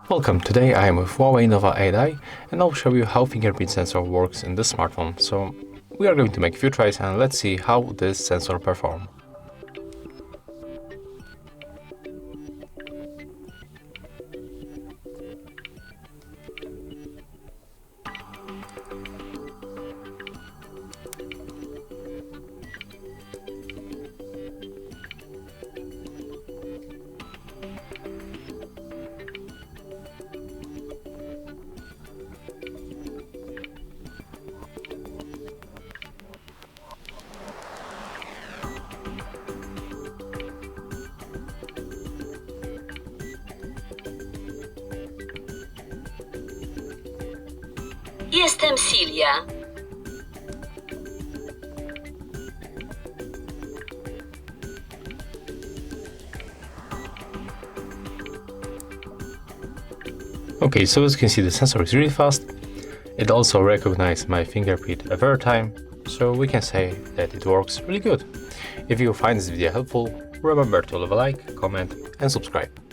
Welcome, today I am with Huawei Nova 8i and I'll show you how fingerprint sensor works in this smartphone. So we are going to make a few tries and let's see how this sensor performs. Jestem Silvia. Okay, so as you can see, the sensor is really fast. It also recognizes my fingerprint every time, so we can say that it works really good. If you find this video helpful, remember to leave a like, comment and subscribe.